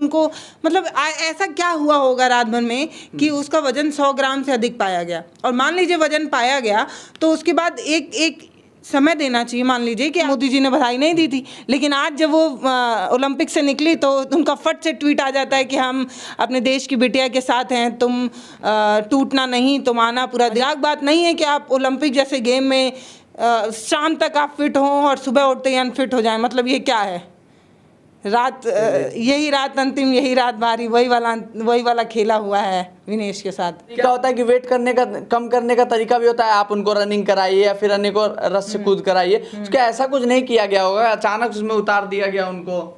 उनको मतलब ऐसा क्या हुआ होगा रात भर में कि उसका वजन 100 ग्राम से अधिक पाया गया। और मान लीजिए वजन पाया गया तो उसके बाद एक समय देना चाहिए। मान लीजिए कि मोदी जी ने बधाई नहीं दी थी, लेकिन आज जब वो ओलंपिक से निकली तो उनका फट से ट्वीट आ जाता है कि हम अपने देश की बिटिया के साथ हैं, तुम टूटना नहीं, तुम आना पूरा। मजाक बात नहीं है कि आप ओलंपिक जैसे गेम में शाम तक आप फिट हों और सुबह उठते ही अनफिट हो जाएं। मतलब ये क्या है? रात यही रात अंतिम, यही रात बारी, वही वाला खेला हुआ है विनेश के साथ। क्या होता है कि वेट करने का, कम करने का तरीका भी होता है, आप उनको रनिंग कराइए या फिर अन्य को रस्सी कूद कराइए। क्या ऐसा कुछ नहीं किया गया होगा, अचानक उसमें उतार दिया गया उनको?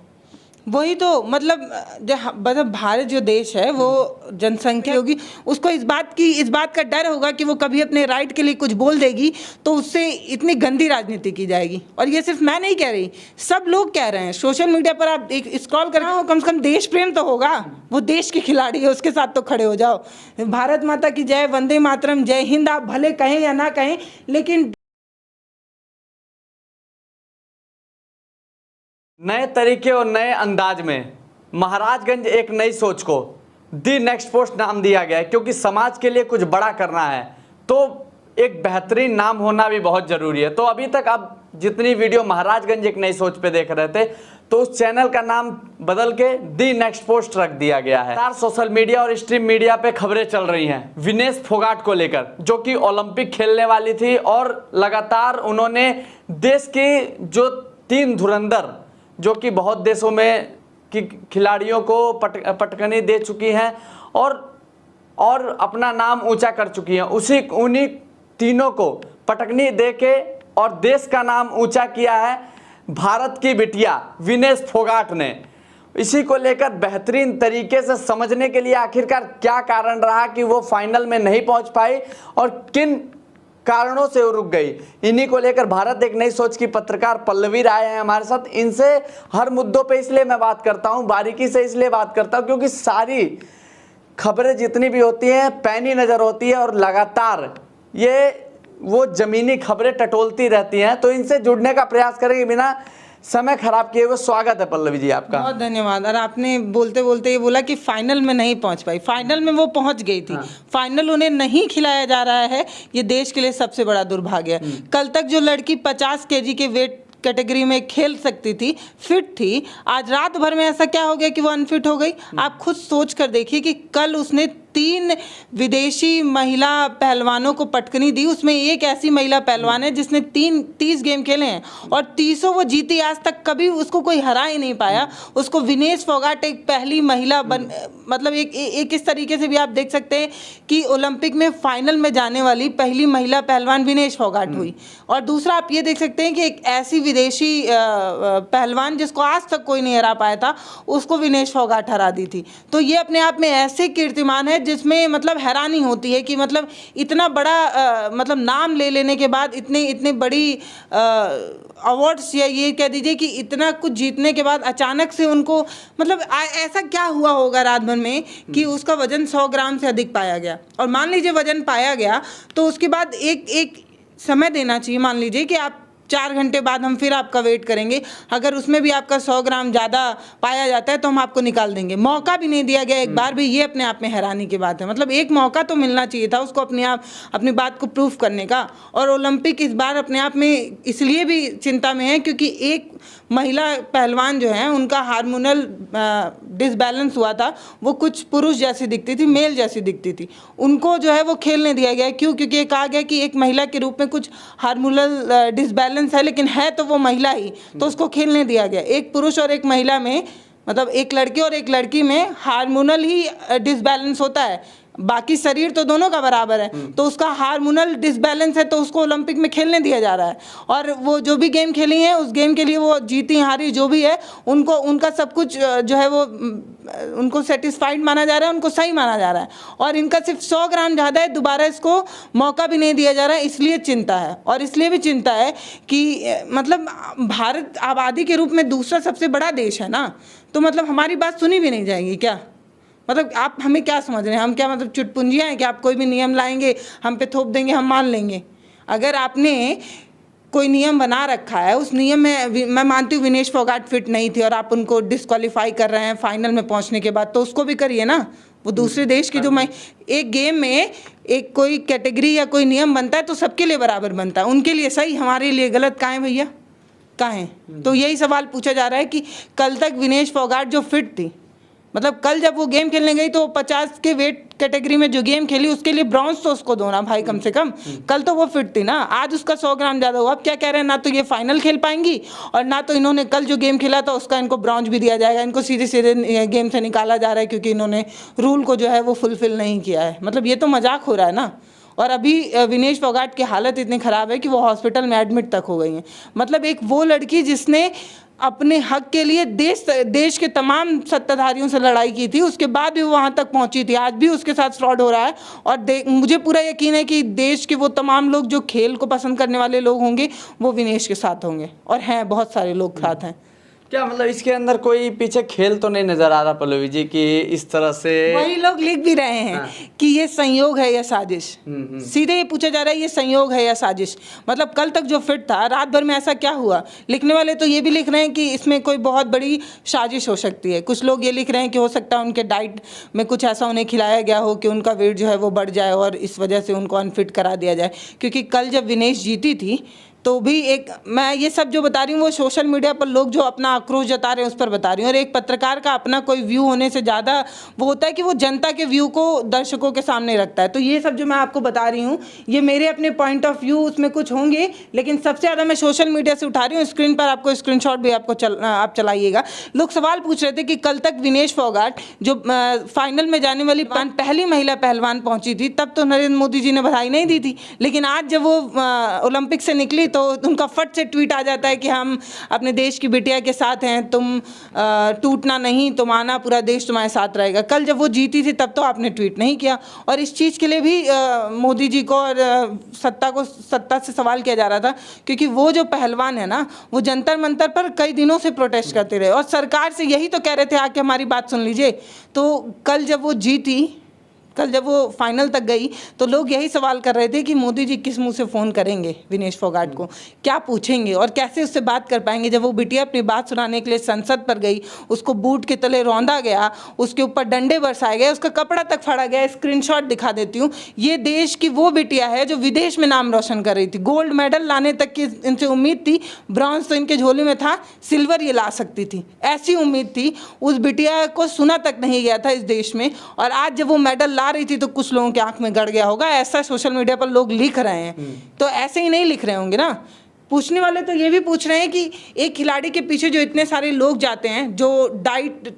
वही तो मतलब भारत जो देश है वो जनसंख्या होगी, उसको इस बात का डर होगा कि वो कभी अपने राइट के लिए कुछ बोल देगी तो उससे इतनी गंदी राजनीति की जाएगी। और ये सिर्फ मैं नहीं कह रही, सब लोग कह रहे हैं। सोशल मीडिया पर आप एक स्क्रॉल कर रहे हो, कम से कम देश प्रेम तो होगा। वो देश की खिलाड़ी है, उसके साथ तो खड़े हो जाओ। भारत माता की जय, वंदे मातरम, जय हिंद आप भले कहें या ना कहें, लेकिन नए तरीके और नए अंदाज में महाराजगंज एक नई सोच को दी नेक्स्ट पोस्ट नाम दिया गया है, क्योंकि समाज के लिए कुछ बड़ा करना है तो एक बेहतरीन नाम होना भी बहुत ज़रूरी है। तो अभी तक आप जितनी वीडियो महाराजगंज एक नई सोच पे देख रहे थे, तो उस चैनल का नाम बदल के दी नेक्स्ट पोस्ट रख दिया गया है। सोशल मीडिया और स्ट्रीम मीडिया पे खबरें चल रही हैं विनेश फोगाट को लेकर, जो कि ओलंपिक खेलने वाली थी और लगातार उन्होंने देश की जो 3 धुरंधर, जो कि बहुत देशों में कि खिलाड़ियों को पटकनी दे चुकी हैं और अपना नाम ऊंचा कर चुकी हैं, उन्हीं तीनों को पटकनी दे के और देश का नाम ऊंचा किया है भारत की बिटिया विनेश फोगाट ने। इसी को लेकर बेहतरीन तरीके से समझने के लिए आखिरकार क्या कारण रहा कि वो फाइनल में नहीं पहुंच पाई और किन कारणों से वो रुक गई, इन्हीं को लेकर भारत एक नई सोच की पत्रकार पल्लवी राय हैं हमारे साथ। इनसे हर मुद्दों पे इसलिए मैं बात करता हूं, बारीकी से इसलिए बात करता हूं क्योंकि सारी खबरें जितनी भी होती हैं पैनी नज़र होती है और लगातार ये वो ज़मीनी खबरें टटोलती रहती हैं। तो इनसे जुड़ने का प्रयास करेंगे बिना समय खराब किए हुए। स्वागत है पल्लवी जी आपका। बहुत धन्यवाद। और आपने बोलते बोलते ये बोला कि फाइनल में नहीं पहुंच पाई, फाइनल में वो पहुंच गई थी। फाइनल उन्हें नहीं खिलाया जा रहा है, ये देश के लिए सबसे बड़ा दुर्भाग्य है। कल तक जो लड़की 50 kg के वेट कैटेगरी में खेल सकती थी, फिट थी, आज रात भर में ऐसा क्या हो गया कि वो अनफिट हो गई? आप खुद सोच कर देखिए कि कल उसने 3 विदेशी महिला पहलवानों को पटकनी दी। उसमें एक ऐसी महिला पहलवान है जिसने 30 गेम खेले हैं और 30 वो जीती। आज तक कभी उसको कोई हरा ही नहीं पाया। उसको विनेश फोगाट एक पहली महिला मतलब एक इस तरीके से भी आप देख सकते हैं कि ओलंपिक में फाइनल में जाने वाली पहली महिला पहलवान विनेश फोगाट हुई। और दूसरा आप ये देख सकते हैं कि एक ऐसी विदेशी पहलवान जिसको आज तक कोई नहीं हरा पाया था, उसको विनेश फोगाट हरा दी थी। तो ये अपने आप में ऐसे कीर्तिमान है जिसमें मतलब हैरानी होती है कि मतलब इतना बड़ा मतलब नाम ले लेने के बाद, इतने बड़ी अवार्ड्स या ये कह दीजिए कि इतना कुछ जीतने के बाद अचानक से उनको मतलब ऐसा क्या हुआ होगा रात भर में कि उसका वजन 100 ग्राम से अधिक पाया गया। और मान लीजिए वजन पाया गया तो उसके बाद एक समय देना चाहिए। मान लीजिए कि आप 4 घंटे बाद हम फिर आपका वेट करेंगे, अगर उसमें भी आपका 100 ग्राम ज़्यादा पाया जाता है तो हम आपको निकाल देंगे। मौका भी नहीं दिया गया एक बार भी, ये अपने आप में हैरानी की बात है। मतलब एक मौका तो मिलना चाहिए था उसको अपनी बात को प्रूफ करने का। और ओलंपिक इस बार अपने आप में इसलिए भी चिंता में है क्योंकि एक महिला पहलवान जो है उनका हार्मोनल डिसबैलेंस हुआ था। वो कुछ पुरुष जैसी दिखती थी, मेल जैसी दिखती थी, उनको जो है वो खेलने दिया गया। क्यों? क्योंकि ये कहा गया कि एक महिला के रूप में कुछ हार्मोनल डिसबैलेंस है, लेकिन है तो वो महिला ही, तो उसको खेलने दिया गया। एक पुरुष और एक महिला में मतलब एक लड़के और एक लड़की में हार्मोनल ही डिसबैलेंस होता है, बाकी शरीर तो दोनों का बराबर है। तो उसका हार्मोनल डिसबैलेंस है तो उसको ओलंपिक में खेलने दिया जा रहा है। और वो जो भी गेम खेली हैं उस गेम के लिए वो जीती हारी जो भी है उनको उनका सब कुछ जो है वो उनको सेटिस्फाइड माना जा रहा है, उनको सही माना जा रहा है। और इनका सिर्फ 100 ग्राम ज़्यादा है, दोबारा इसको मौका भी नहीं दिया जा रहा है, इसलिए चिंता है। और इसलिए भी चिंता है कि मतलब भारत आबादी के रूप में दूसरा सबसे बड़ा देश है ना, तो मतलब हमारी बात सुनी भी नहीं जाएगी क्या? मतलब आप हमें क्या समझ रहे हैं? हम क्या मतलब चुटपुंजियाँ हैं कि आप कोई भी नियम लाएंगे हम पे थोप देंगे, हम मान लेंगे? अगर आपने कोई नियम बना रखा है, उस नियम में मैं मानती हूँ विनेश फोगाट फिट नहीं थी और आप उनको डिस्क्वालीफाई कर रहे हैं फाइनल में पहुंचने के बाद, तो उसको भी करिए ना। वो दूसरे देश की जो मैं एक गेम में एक कोई कैटेगरी या कोई नियम बनता है तो सबके लिए बराबर बनता है, उनके लिए सही, हमारे लिए गलत कहाँ है भैया, कहाँ है? तो यही सवाल पूछा जा रहा है कि कल तक विनेश फोगाट जो फिट थी, मतलब कल जब वो गेम खेलने गई तो 50 के वेट कैटेगरी में जो गेम खेली उसके लिए ब्रॉन्ज तो उसको दो ना भाई कम से कम। कल तो वो फिट थी ना, आज उसका 100 ग्राम ज़्यादा हुआ। अब क्या कह रहे हैं, ना तो ये फाइनल खेल पाएंगी और ना तो इन्होंने कल जो गेम खेला था उसका इनको ब्रॉन्ज भी दिया जाएगा। इनको सीधे सीधे गेम से निकाला जा रहा है क्योंकि इन्होंने रूल को जो है वो फुलफिल नहीं किया है। मतलब ये तो मजाक हो रहा है ना। और अभी विनेश फोगाट की हालत इतनी ख़राब है कि वो हॉस्पिटल में एडमिट तक हो गई हैं। मतलब एक वो लड़की जिसने अपने हक के लिए देश के तमाम सत्ताधारियों से लड़ाई की थी, उसके बाद भी वो वहाँ तक पहुँची थी। आज भी उसके साथ फ्रॉड हो रहा है और मुझे पूरा यकीन है कि देश के वो तमाम लोग जो खेल को पसंद करने वाले लोग होंगे वो विनेश के साथ होंगे, और हैं बहुत सारे लोग साथ हैं। क्या मतलब इसके अंदर कोई पीछे खेल तो नहीं नजर आ रहा पल्लवी जी कि इस तरह से? वही लोग लिख भी रहे हैं कि ये संयोग है या साजिश। सीधे ये पूछा जा रहा है ये संयोग है या साजिश। मतलब कल तक जो फिट था, रात भर में ऐसा क्या हुआ? लिखने वाले तो ये भी लिख रहे हैं कि इसमें कोई बहुत बड़ी साजिश हो सकती है। कुछ लोग ये लिख रहे हैं कि हो सकता है उनके डाइट में कुछ ऐसा उन्हें खिलाया गया हो कि उनका वेट जो है वो बढ़ जाए और इस वजह से उनको अनफिट करा दिया जाए। क्योंकि कल जब विनेश जीती थी तो भी एक, मैं ये सब जो बता रही हूँ वो सोशल मीडिया पर लोग जो अपना आक्रोश जता रहे हैं उस पर बता रही हूँ। और एक पत्रकार का अपना कोई व्यू होने से ज़्यादा वो होता है कि वो जनता के व्यू को दर्शकों के सामने रखता है। तो ये सब जो मैं आपको बता रही हूँ ये मेरे अपने पॉइंट ऑफ व्यू उसमें कुछ होंगे, लेकिन सबसे ज़्यादा मैं सोशल मीडिया से उठा रही हूँ। स्क्रीन पर आपको स्क्रीनशॉट भी आपको आप चलाइएगा। लोग सवाल पूछ रहे थे कि कल तक विनेश फोगाट जो फाइनल में जाने वाली पहली महिला पहलवान पहुँची थी तब तो नरेंद्र मोदी जी ने बधाई नहीं दी थी, लेकिन आज जब वो ओलंपिक से निकली तो उनका फट से ट्वीट आ जाता है कि हम अपने देश की बिटिया के साथ हैं, तुम टूटना नहीं, तुम आना, पूरा देश तुम्हारे साथ रहेगा। कल जब वो जीती थी तब तो आपने ट्वीट नहीं किया। और इस चीज़ के लिए भी मोदी जी को और सत्ता से सवाल किया जा रहा था क्योंकि वो जो पहलवान है ना वो जंतर मंतर पर कई दिनों से प्रोटेस्ट करते रहे और सरकार से यही तो कह रहे थे आके हमारी बात सुन लीजिए। तो कल जब वो जीती, कल जब वो फाइनल तक गई तो लोग यही सवाल कर रहे थे कि मोदी जी किस मुंह से फ़ोन करेंगे विनेश फोगाट को, क्या पूछेंगे और कैसे उससे बात कर पाएंगे। जब वो बिटिया अपनी बात सुनाने के लिए संसद पर गई, उसको बूट के तले रौंदा गया, उसके ऊपर डंडे बरसाए गए, उसका कपड़ा तक फाड़ा गया। स्क्रीनशॉट दिखा देती हूँ। ये देश की वो बिटिया है जो विदेश में नाम रोशन कर रही थी, गोल्ड मेडल लाने तक की इनसे उम्मीद थी, ब्रॉन्ज तो इनके झोले में था, सिल्वर ये ला सकती थी, ऐसी उम्मीद थी। उस बिटिया को सुना तक नहीं गया था इस देश में, और आज जब वो मेडल ला रही थी तो कुछ लोगों के आंख में गड़ गया होगा। ऐसा सोशल मीडिया पर लोग लिख रहे हैं, तो ऐसे ही नहीं लिख रहे होंगे ना। पूछने वाले तो ये भी पूछ रहे हैं कि एक खिलाड़ी के पीछे जो इतने सारे लोग जाते हैं, जो डाइट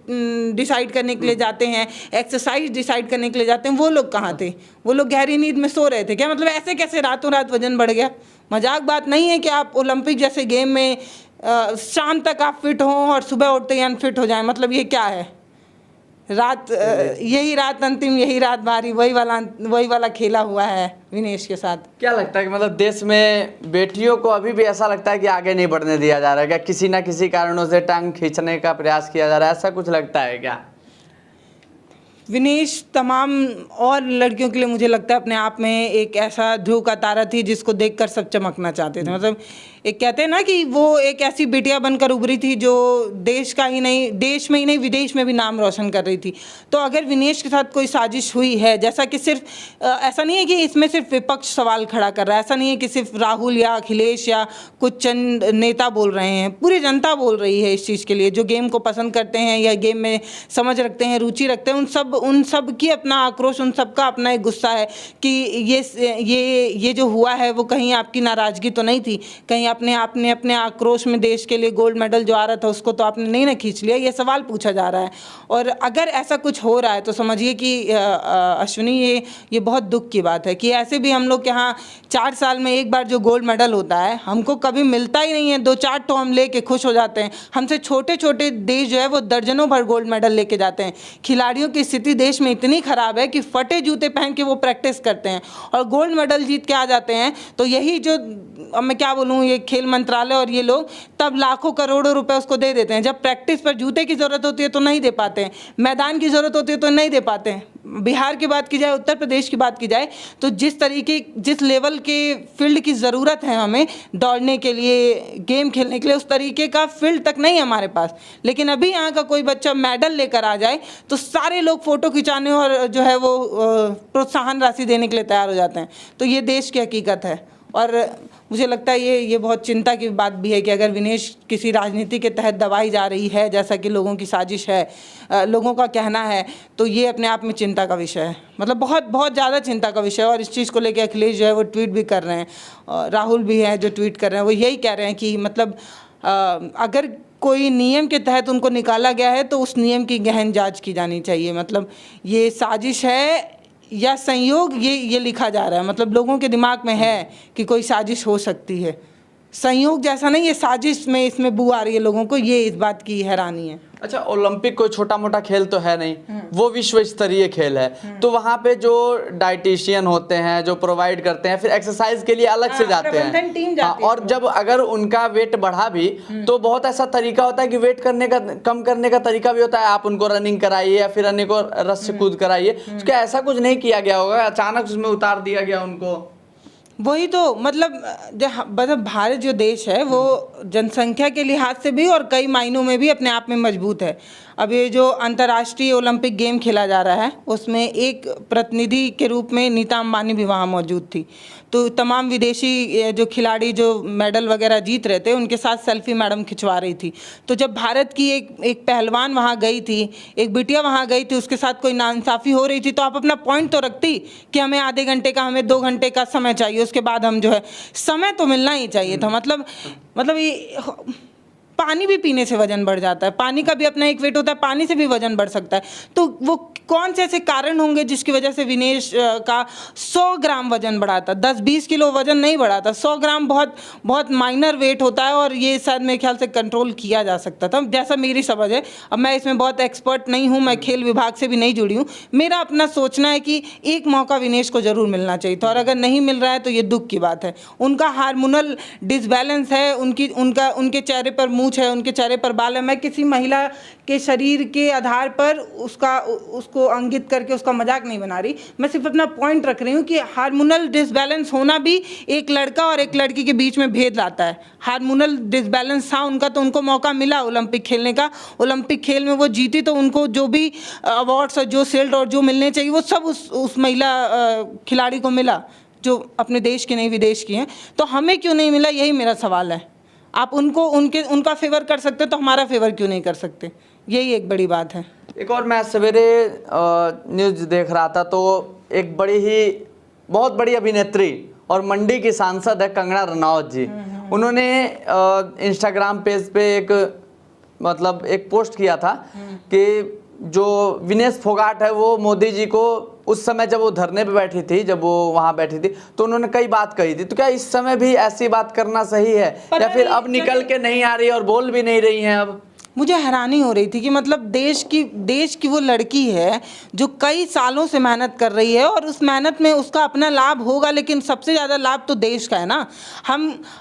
डिसाइड करने के लिए जाते हैं, एक्सरसाइज डिसाइड करने के लिए जाते हैं, वो लोग कहाँ थे? वो लोग गहरी नींद में सो रहे थे क्या? मतलब ऐसे कैसे रातों रात वजन बढ़ गया? मजाक बात नहीं है कि आप ओलंपिक जैसे गेम में शाम तक आप फिट हों और सुबह उठते ही अनफिट हो जाएं। मतलब ये क्या है? यही रात अंतिम, यही रात भारी, वही वाला खेला हुआ है विनेश के साथ। क्या लगता है कि मतलब देश में बेटियों को अभी भी ऐसा लगता है कि आगे नहीं बढ़ने दिया जा रहा है क्या? किसी ना किसी कारणों से टांग खींचने का प्रयास किया जा रहा है, ऐसा कुछ लगता है क्या? विनेश तमाम और लड़कियों के लिए मुझे लगता है अपने आप में एक ऐसा ध्रुव का तारा थी जिसको देखकर सब चमकना चाहते थे। मतलब एक कहते हैं ना कि वो एक ऐसी बिटिया बनकर उभरी थी जो देश का ही नहीं, देश में ही नहीं विदेश में भी नाम रोशन कर रही थी। तो अगर विनेश के साथ कोई साजिश हुई है, जैसा कि सिर्फ ऐसा नहीं है कि इसमें सिर्फ विपक्ष सवाल खड़ा कर रहा है, ऐसा नहीं है कि सिर्फ राहुल या अखिलेश या कुछ चंद नेता बोल रहे हैं, पूरी जनता बोल रही है इस चीज़ के लिए। जो गेम को पसंद करते हैं या गेम में समझ रखते हैं, रुचि रखते हैं, उन सब की अपना आक्रोश, उन सब का अपना एक गुस्सा है कि ये जो हुआ है वो कहीं आपकी नाराज़गी तो नहीं थी, कहीं आपने अपने आक्रोश में देश के लिए गोल्ड मेडल जो आ रहा था उसको तो आपने नहीं ना खींच लिया? ये सवाल पूछा जा रहा है। और अगर ऐसा कुछ हो रहा है तो समझिए कि अश्विनी ये बहुत दुख की बात है कि ऐसे भी हम लोग के यहाँ 4 साल में एक बार जो गोल्ड मेडल होता है हमको कभी मिलता ही नहीं है। 2-4 तो हम लेके खुश हो जाते हैं। हमसे छोटे छोटे देश जो है वो दर्जनों भर गोल्ड मेडल लेके जाते हैं। खिलाड़ियों की स्थिति देश में इतनी ख़राब है कि फटे जूते पहन के वो प्रैक्टिस करते हैं और गोल्ड मेडल जीत के आ जाते हैं। तो यही जो, अब मैं क्या बोलूँ, ये खेल मंत्रालय और ये लोग तब लाखों करोड़ों रुपए उसको दे देते हैं। जब प्रैक्टिस पर जूते की ज़रूरत होती है तो नहीं दे पाते हैं, मैदान की ज़रूरत होती है तो नहीं दे पाते हैं। बिहार की बात की जाए, उत्तर प्रदेश की बात की जाए, तो जिस लेवल के फील्ड की ज़रूरत है हमें दौड़ने के लिए, गेम खेलने के लिए, उस तरीके का फील्ड तक नहीं है हमारे पास। लेकिन अभी यहाँ का कोई बच्चा मेडल लेकर आ जाए तो सारे लोग फ़ोटो खिंचाने और जो है वो प्रोत्साहन राशि देने के लिए तैयार हो जाते हैं। तो ये देश की हकीकत है। और मुझे लगता है ये बहुत चिंता की बात भी है कि अगर विनेश किसी राजनीति के तहत दबाई जा रही है, जैसा कि लोगों की साजिश है, लोगों का कहना है, तो ये अपने आप में चिंता का विषय है। मतलब बहुत बहुत ज़्यादा चिंता का विषय है। और इस चीज़ को लेकर अखिलेश जो है वो ट्वीट भी कर रहे हैं, और राहुल भी हैं जो ट्वीट कर रहे हैं। वो यही कह रहे हैं कि मतलब अगर कोई नियम के तहत उनको निकाला गया है तो उस नियम की गहन जांच की जानी चाहिए। मतलब ये साजिश है या संयोग, ये लिखा जा रहा है। मतलब लोगों के दिमाग में है कि कोई साजिश हो सकती है, संयोग जैसा नहीं, ये साजिश में इसमें बू आ रही है लोगों को, ये इस बात की हैरानी है। अच्छा, ओलंपिक कोई छोटा मोटा खेल तो है नहीं, वो विश्व स्तरीय खेल है। तो वहाँ पे जो डाइटिशियन होते हैं, जो प्रोवाइड करते हैं, फिर एक्सरसाइज के लिए अलग से जाते हैं। टीम जाती और जब अगर उनका वेट बढ़ा भी तो बहुत ऐसा तरीका होता है कि वेट करने का, कम करने का तरीका भी होता है। आप उनको रनिंग कराइए या फिर अन्य को रस्सी कूद कराइए। क्या ऐसा कुछ नहीं किया गया होगा, अचानक उसमें उतार दिया गया उनको? वही तो मतलब भारत जो देश है वो जनसंख्या के लिहाज से भी और कई मायनों में भी अपने आप में मजबूत है। अब ये जो अंतर्राष्ट्रीय ओलंपिक गेम खेला जा रहा है उसमें एक प्रतिनिधि के रूप में नीता अंबानी भी वहाँ मौजूद थी। तो तमाम विदेशी जो खिलाड़ी जो मेडल वगैरह जीत रहे थे उनके साथ सेल्फी मैडम खिंचवा रही थी। तो जब भारत की एक पहलवान वहाँ गई थी, एक बिटिया वहाँ गई थी, उसके साथ कोई नाइंसाफ़ी हो रही थी, तो आप अपना पॉइंट तो रखती कि हमें आधे घंटे का, हमें 2 घंटे का समय चाहिए, उसके बाद हम जो है, समय तो मिलना ही चाहिए था। मतलब ये पानी भी पीने से वजन बढ़ जाता है, पानी का भी अपना एक वेट होता है, पानी से भी वजन बढ़ सकता है। तो वो कौन से ऐसे कारण होंगे जिसकी वजह से विनेश का 100 ग्राम वजन बढ़ा था, 10-20 किलो वजन नहीं बढ़ा था। 100 ग्राम बहुत बहुत माइनर वेट होता है और ये शायद मेरे ख्याल से कंट्रोल किया जा सकता था, जैसा मेरी समझ है। अब मैं इसमें बहुत एक्सपर्ट नहीं हूँ, मैं खेल विभाग से भी नहीं जुड़ी हूँ। मेरा अपना सोचना है कि एक मौका विनेश को ज़रूर मिलना चाहिए था, और अगर नहीं मिल रहा है तो ये दुख की बात है। उनका हार्मोनल डिसबैलेंस है, उनके चेहरे पर मूंछ है, उनके चेहरे पर बाल है। मैं किसी महिला के शरीर के आधार पर उसको अंकित करके उसका मजाक नहीं बना रही, मैं सिर्फ अपना पॉइंट रख रही हूँ कि हार्मोनल डिसबैलेंस होना भी एक लड़का और एक लड़की के बीच में भेद लाता है। हार्मोनल डिसबैलेंस था उनका, तो उनको मौका मिला ओलंपिक खेलने का। ओलंपिक खेल में वो जीती, तो उनको जो भी अवार्ड्स और जो शील्ड और जो मिलने चाहिए वो सब उस महिला खिलाड़ी को मिला, जो अपने देश की नहीं विदेश की हैं। तो हमें क्यों नहीं मिला, यही मेरा सवाल है। आप उनका फेवर कर सकते तो हमारा फेवर क्यों नहीं कर सकते, यही एक बड़ी बात है। एक और, मैं सवेरे न्यूज़ देख रहा था, तो एक बहुत बड़ी अभिनेत्री और मंडी की सांसद है कंगना रनौत जी। उन्होंने इंस्टाग्राम पेज पे एक पोस्ट किया था कि जो विनेश फोगाट है वो मोदी जी को उस समय जब वो धरने पे बैठी थी, जब वो वहां बैठी थी, तो उन्होंने कई बात कही थी। तो क्या इस समय भी ऐसी बात करना सही है, या फिर अब निकल के नहीं आ रही और बोल भी नहीं रही हैं? अब मुझे हैरानी हो रही थी कि मतलब देश की वो लड़की है जो कई सालों से मेहनत कर रही है, और उस मेहनत में उसका अपना लाभ होगा, लेकिन सबसे ज़्यादा लाभ तो देश का है ना।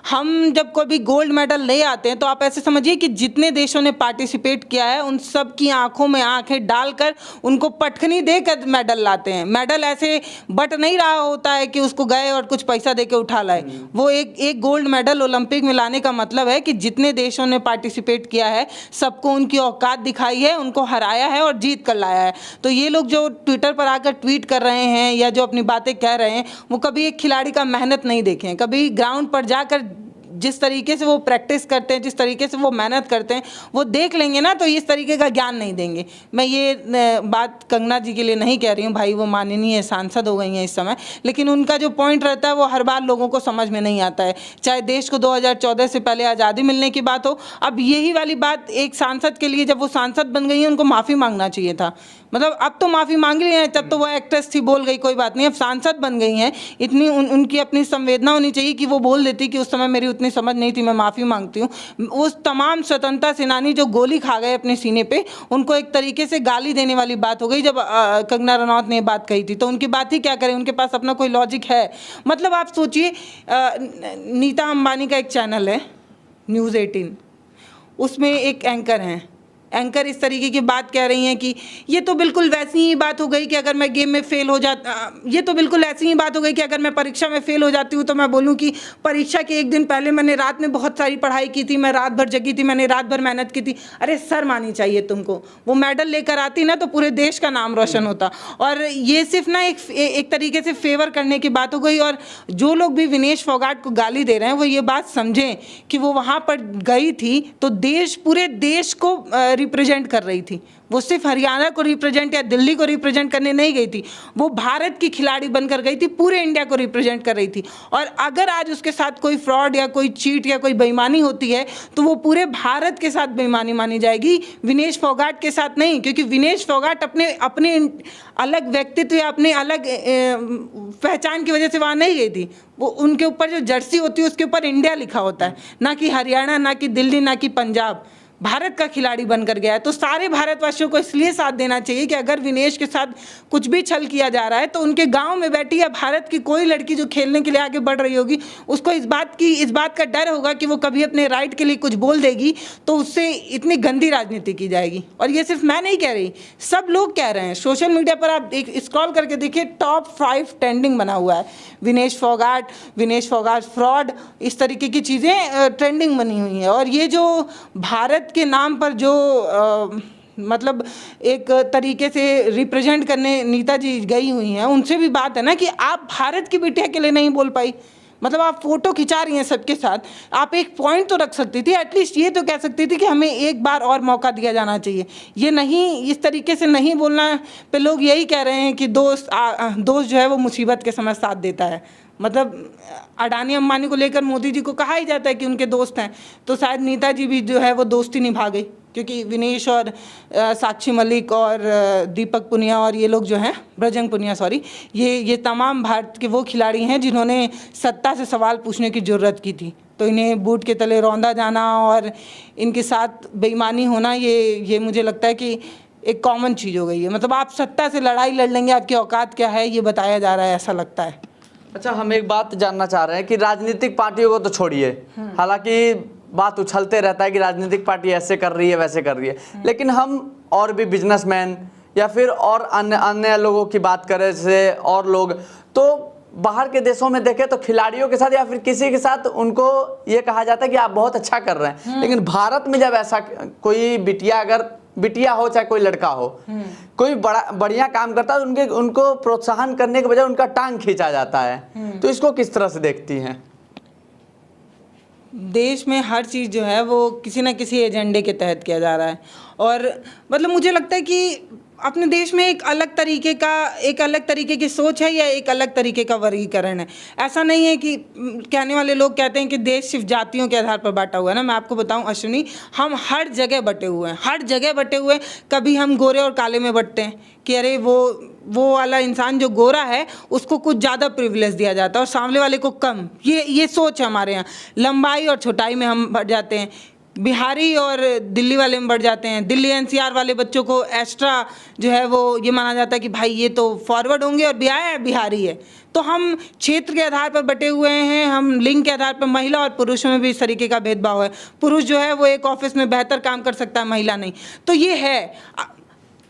हम जब कोई भी गोल्ड मेडल ले आते हैं तो आप ऐसे समझिए कि जितने देशों ने पार्टिसिपेट किया है उन सब की आंखों में आंखें डालकर उनको पटखनी देकर मेडल लाते हैं। मेडल ऐसे बट नहीं रहा होता है कि उसको गए और कुछ पैसा दे के उठा लाए। वो एक गोल्ड मेडल ओलंपिक में लाने का मतलब है कि जितने देशों ने पार्टिसिपेट किया है सबको उनकी औकात दिखाई है, उनको हराया है और जीत कर लाया है। तो ये लोग जो ट्विटर पर आकर ट्वीट कर रहे हैं या जो अपनी बातें कह रहे हैं, वो कभी एक खिलाड़ी का मेहनत नहीं देखे हैं। कभी ग्राउंड पर जाकर जिस तरीके से वो प्रैक्टिस करते हैं, जिस तरीके से वो मेहनत करते हैं, वो देख लेंगे ना तो इस तरीके का ज्ञान नहीं देंगे। मैं ये बात कंगना जी के लिए नहीं कह रही हूँ, भाई वो माननीय सांसद हो गई हैं इस समय, लेकिन उनका जो पॉइंट रहता है वो हर बार लोगों को समझ में नहीं आता है। चाहे देश को 2014 से पहले आज़ादी मिलने की बात हो, अब यही वाली बात एक सांसद के लिए, जब वो सांसद बन गई हैं उनको माफ़ी मांगना चाहिए था। मतलब अब तो माफ़ी मांग ली है, तब तो वो एक्ट्रेस थी, बोल गई, कोई बात नहीं। अब सांसद बन गई हैं, इतनी उनकी अपनी संवेदना होनी चाहिए कि वो बोल देती कि उस समय मेरी उतनी समझ नहीं थी, मैं माफ़ी मांगती हूँ। उस तमाम स्वतंत्रता सेनानी जो गोली खा गए अपने सीने पे, उनको एक तरीके से गाली देने वाली बात हो गई जब कंगना रनौत ने बात कही थी। तो उनकी बात ही क्या करें, उनके पास अपना कोई लॉजिक है? मतलब आप सोचिए, नीता अंबानी का एक चैनल है न्यूज़ 18, उसमें एक एंकर हैं, एंकर इस तरीके की बात कह रही हैं कि ये तो बिल्कुल वैसी ही बात हो गई कि अगर मैं गेम में फेल हो जाता, ये तो बिल्कुल ऐसी ही बात हो गई कि अगर मैं परीक्षा में फेल हो जाती हूँ तो मैं बोलूँ कि परीक्षा के एक दिन पहले मैंने रात में बहुत सारी पढ़ाई की थी, मैं रात भर जगी थी, मैंने रात भर मेहनत की थी। अरे शर्म आनी चाहिए तुमको। वो मेडल लेकर आती ना तो पूरे देश का नाम रोशन होता। और ये सिर्फ ना एक तरीके से फेवर करने की बात हो गई। और जो लोग भी विनेश फोगाट को गाली दे रहे हैं वो ये बात समझें कि वो वहाँ पर गई थी तो पूरे देश को रिप्रेजेंट कर रही थी। वो सिर्फ हरियाणा को रिप्रेजेंट या दिल्ली को रिप्रेजेंट करने नहीं गई थी, वो भारत की खिलाड़ी बनकर गई थी, पूरे इंडिया को रिप्रेजेंट कर रही थी। और अगर आज उसके साथ कोई फ्रॉड या कोई चीट या कोई बेईमानी होती है तो वो पूरे भारत के साथ बेईमानी मानी जाएगी, विनेश फोगाट के साथ नहीं। क्योंकि विनेश फोगाट अपने अलग व्यक्तित्व या अपने अलग पहचान की वजह से वहाँ नहीं गई थी। वो उनके ऊपर जो जर्सी होती है उसके ऊपर इंडिया लिखा होता है, ना कि हरियाणा, ना कि दिल्ली, ना कि पंजाब। भारत का खिलाड़ी बनकर गया है। तो सारे भारतवासियों को इसलिए साथ देना चाहिए कि अगर विनेश के साथ कुछ भी छल किया जा रहा है तो उनके गांव में बैठी या भारत की कोई लड़की जो खेलने के लिए आगे बढ़ रही होगी उसको इस बात का डर होगा कि वो कभी अपने राइट के लिए कुछ बोल देगी तो उससे इतनी गंदी राजनीति की जाएगी। और ये सिर्फ मैं नहीं कह रही, सब लोग कह रहे हैं। सोशल मीडिया पर आप स्क्रॉल करके देखिए, टॉप 5 ट्रेंडिंग बना हुआ है। विनेश फोगाट फ्रॉड, इस तरीके की चीज़ें ट्रेंडिंग बनी हुई हैं। और ये जो भारत के नाम पर जो मतलब एक तरीके से रिप्रेजेंट करने नीता जी गई हुई हैं, उनसे भी बात है ना कि आप भारत की बिटिया के लिए नहीं बोल पाई। मतलब आप फोटो खिंचा रही हैं सबके साथ, आप एक पॉइंट तो रख सकती थी, एटलीस्ट ये तो कह सकती थी कि हमें एक बार और मौका दिया जाना चाहिए। ये नहीं, इस तरीके से नहीं बोलना पे लोग यही कह रहे हैं कि दोस्त जो है वो मुसीबत के समय साथ देता है। मतलब अडानी अंबानी को लेकर मोदी जी को कहा ही जाता है कि उनके दोस्त हैं, तो शायद नीता जी भी जो है वो दोस्ती निभा गई। क्योंकि विनेश और साक्षी मलिक और दीपक पुनिया और ये लोग जो हैं, बजरंग पुनिया सॉरी, ये तमाम भारत के वो खिलाड़ी हैं जिन्होंने सत्ता से सवाल पूछने की ज़रूरत की थी। तो इन्हें बूट के तले रौंदा जाना और इनके साथ बेईमानी होना, ये मुझे लगता है कि एक कॉमन चीज़ हो गई है। मतलब आप सत्ता से लड़ाई लड़ लेंगे, आपकी औकात क्या है ये बताया जा रहा है, ऐसा लगता है। अच्छा, हम एक बात जानना चाह रहे हैं कि राजनीतिक पार्टियों को तो छोड़िए, हालांकि बात उछलते रहता है कि राजनीतिक पार्टी ऐसे कर रही है वैसे कर रही है, लेकिन हम और भी बिजनेसमैन या फिर और अन्य लोगों की बात करें, जैसे और लोग तो बाहर के देशों में देखें तो खिलाड़ियों के साथ या फिर किसी के साथ उनको ये कहा जाता है कि आप बहुत अच्छा कर रहे हैं। लेकिन भारत में जब ऐसा कोई बिटिया हो चाहे कोई लड़का हो, कोई बढ़िया काम करता है तो उनको प्रोत्साहन करने के बजाय उनका टांग खींचा जाता है। तो इसको किस तरह से देखती हैं? देश में हर चीज़ जो है वो किसी न किसी एजेंडे के तहत किया जा रहा है। और मतलब मुझे लगता है कि अपने देश में एक अलग तरीके की सोच है या एक अलग तरीके का वर्गीकरण है। ऐसा नहीं है कि कहने वाले लोग कहते हैं कि देश सिर्फ जातियों के आधार पर बांटा हुआ है ना। मैं आपको बताऊं अश्विनी, हम हर जगह बटे हुए हैं, हर जगह बटे हुए हैं। कभी हम गोरे और काले में बटते हैं कि अरे वो वाला इंसान जो गोरा है उसको कुछ ज़्यादा प्रिविलेज दिया जाता है और सामने वाले को कम। ये सोच है हमारे यहाँ। लंबाई और छोटाई में हम बढ़ जाते हैं, बिहारी और दिल्ली वाले में बढ़ जाते हैं। दिल्ली एनसीआर वाले बच्चों को एक्स्ट्रा जो है वो ये माना जाता है कि भाई ये तो फॉरवर्ड होंगे और बिहारी है। तो हम क्षेत्र के आधार पर बटे हुए हैं, हम लिंग के आधार पर महिला और पुरुषों में भी इस तरीके का भेदभाव है। पुरुष जो है वो एक ऑफिस में बेहतर काम कर सकता है, महिला नहीं। तो ये है,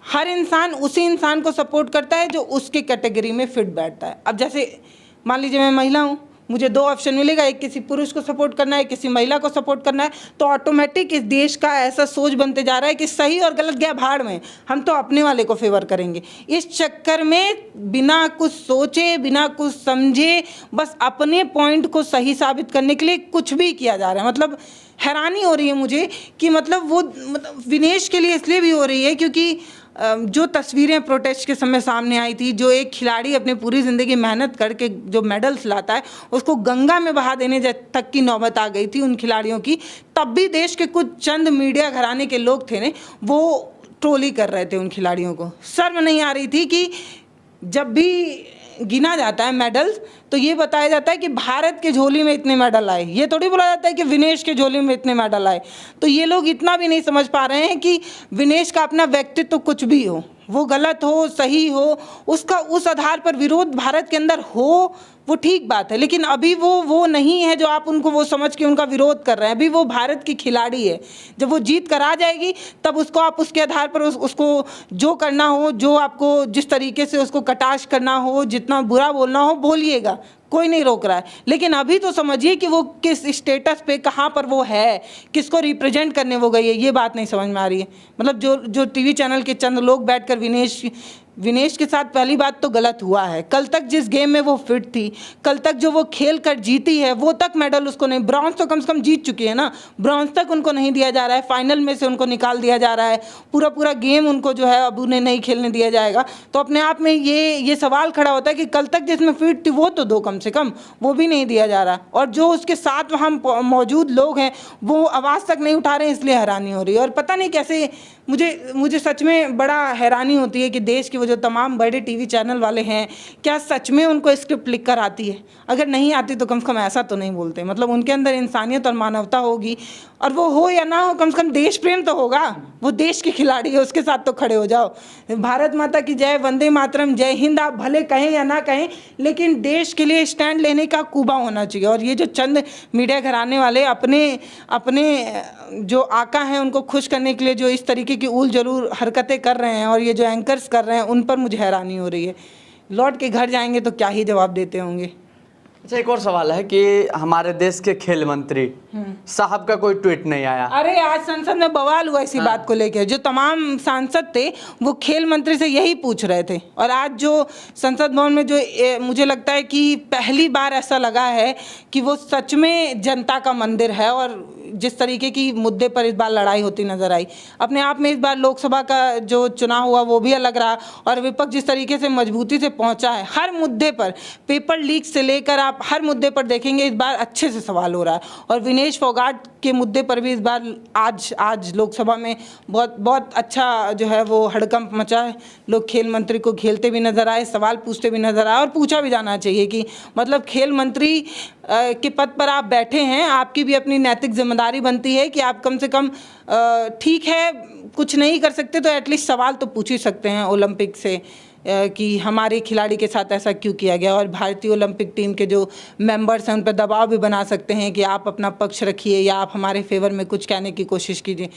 हर इंसान उसी इंसान को सपोर्ट करता है जो उसके कैटेगरी में फिट बैठता है। अब जैसे मान लीजिए मैं महिला हूँ, मुझे 2 ऑप्शन मिलेगा, एक किसी पुरुष को सपोर्ट करना है, किसी महिला को सपोर्ट करना है। तो ऑटोमेटिक इस देश का ऐसा सोच बनते जा रहा है कि सही और गलत गया भाड़ में, हम तो अपने वाले को फेवर करेंगे। इस चक्कर में बिना कुछ सोचे, बिना कुछ समझे, बस अपने पॉइंट को सही साबित करने के लिए कुछ भी किया जा रहा है। मतलब हैरानी हो रही है मुझे कि मतलब विनेश के लिए इसलिए भी हो रही है क्योंकि जो तस्वीरें प्रोटेस्ट के समय सामने आई थी, जो एक खिलाड़ी अपनी पूरी ज़िंदगी मेहनत करके जो मेडल्स लाता है उसको गंगा में बहा देने तक की नौबत आ गई थी उन खिलाड़ियों की। तब भी देश के कुछ चंद मीडिया घराने के लोग थे ने वो ट्रोली कर रहे थे उन खिलाड़ियों को। शर्म नहीं आ रही थी कि जब भी गिना जाता है मेडल्स तो ये बताया जाता है कि भारत के झोली में इतने मेडल आए, ये थोड़ी बोला जाता है कि विनेश के झोली में इतने मेडल आए। तो ये लोग इतना भी नहीं समझ पा रहे हैं कि विनेश का अपना व्यक्तित्व तो कुछ भी हो, वो गलत हो सही हो, उसका उस आधार पर विरोध भारत के अंदर हो, वो ठीक बात है, लेकिन अभी वो नहीं है जो आप उनको वो समझ के उनका विरोध कर रहे हैं। अभी वो भारत की खिलाड़ी है, जब वो जीत कर आ जाएगी तब उसको आप उसके आधार पर उसको जो करना हो, जो आपको जिस तरीके से उसको कटाक्ष करना हो, जितना बुरा बोलना हो बोलिएगा, कोई नहीं रोक रहा है। लेकिन अभी तो समझिए कि वो किस स्टेटस पे कहाँ पर वो है, किसको रिप्रेजेंट करने वो गई है, ये बात नहीं समझ में आ रही है। मतलब जो टीवी चैनल के चंद लोग बैठकर विनेश के साथ पहली बात तो गलत हुआ है। कल तक जिस गेम में वो फिट थी, कल तक जो वो खेल कर जीती है, वो तक मेडल उसको नहीं, ब्रॉन्ज तो कम से कम जीत चुकी है ना, ब्रॉन्ज तक उनको नहीं दिया जा रहा है, फाइनल में से उनको निकाल दिया जा रहा है, पूरा गेम उनको जो है अब उन्हें नहीं खेलने दिया जाएगा। तो अपने आप में ये सवाल खड़ा होता है कि कल तक जिसमें फिट थी वो तो दो कम से कम, वो भी नहीं दिया जा रहा, और जो उसके साथ वहाँ मौजूद लोग हैं वो आवाज़ तक नहीं उठा रहे हैं, इसलिए हैरानी हो रही है। और पता नहीं कैसे मुझे सच में बड़ा हैरानी होती है कि देश के वो जो तमाम बड़े टीवी चैनल वाले हैं, क्या सच में उनको स्क्रिप्ट लिख कर आती है? अगर नहीं आती तो कम से कम ऐसा तो नहीं बोलते। मतलब उनके अंदर इंसानियत और मानवता होगी, और वो हो या ना हो, कम से कम देश प्रेम तो होगा। वो देश की खिलाड़ी है, उसके साथ तो खड़े हो जाओ। भारत माता की जय, वंदे मातरम, जय हिंद आप भले कहें या ना कहें, लेकिन देश के लिए स्टैंड लेने का कुबा होना चाहिए। और ये जो चंद मीडिया घराने वाले अपने जो आका हैं उनको खुश करने के लिए जो इस तरीके की उल जलूल हरकतें कर रहे हैं, और ये जो एंकर्स कर रहे हैं, उन पर मुझे हैरानी हो रही है। लौट के घर जाएंगे तो क्या ही जवाब देते होंगे। अच्छा, एक और सवाल है कि हमारे देश के खेल मंत्री साहब का कोई ट्वीट नहीं आया। अरे आज संसद में बवाल हुआ इसी बात को लेकर, जो तमाम सांसद थे वो खेल मंत्री से यही पूछ रहे थे। और आज जो संसद भवन में जो मुझे लगता है कि पहली बार ऐसा लगा है कि वो सच में जनता का मंदिर है, और जिस तरीके की मुद्दे पर इस बार लड़ाई होती नजर आई। अपने आप में इस बार लोकसभा का जो चुनाव हुआ वो भी अलग रहा, और विपक्ष जिस तरीके से मजबूती से पहुंचा है हर मुद्दे पर, पेपर लीक से लेकर आप हर मुद्दे पर देखेंगे इस बार अच्छे से सवाल हो रहा है। और विनेश फोगाट के मुद्दे पर भी इस बार आज लोकसभा में बहुत अच्छा जो है वो हड़कंप मचा है। लोग खेल मंत्री को खेलते भी नजर आए, सवाल पूछते भी नजर आए, और पूछा भी जाना चाहिए कि मतलब खेल मंत्री के पद पर आप बैठे हैं, आपकी भी अपनी नैतिक जिम्मेदारी बनती है कि आप कम से कम ठीक है कुछ नहीं कर सकते तो एटलीस्ट सवाल तो पूछ ही सकते हैं ओलंपिक से कि हमारे खिलाड़ी के साथ ऐसा क्यों किया गया। और भारतीय ओलंपिक टीम के जो मेंबर्स हैं उन पर दबाव भी बना सकते हैं कि आप अपना पक्ष रखिए या आप हमारे फेवर में कुछ कहने की कोशिश कीजिए।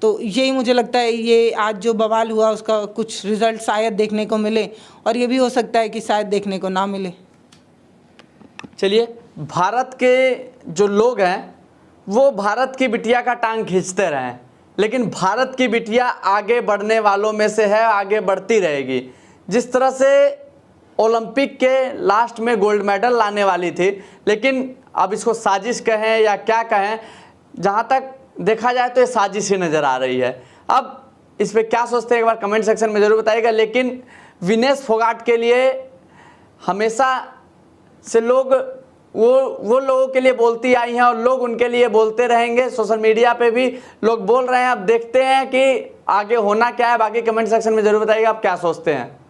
तो यही मुझे लगता है ये आज जो बवाल हुआ उसका कुछ रिजल्ट शायद देखने को मिले, और ये भी हो सकता है कि शायद देखने को ना मिले। चलिए, भारत के जो लोग हैं वो भारत की बिटिया का टांग खींचते रहे, लेकिन भारत की बिटिया आगे बढ़ने वालों में से है, आगे बढ़ती रहेगी। जिस तरह से ओलंपिक के लास्ट में गोल्ड मेडल लाने वाली थी, लेकिन अब इसको साजिश कहें या क्या कहें, जहाँ तक देखा जाए तो ये साजिश ही नज़र आ रही है। अब इस पर क्या सोचते हैं एक बार कमेंट सेक्शन में ज़रूर बताइएगा। लेकिन विनेश फोगाट के लिए हमेशा से लोग वो लोगों के लिए बोलती आई हैं और लोग उनके लिए बोलते रहेंगे। सोशल मीडिया पे भी लोग बोल रहे हैं। अब देखते हैं कि आगे होना क्या है। बाकी कमेंट सेक्शन में ज़रूर बताइएगा आप क्या सोचते हैं।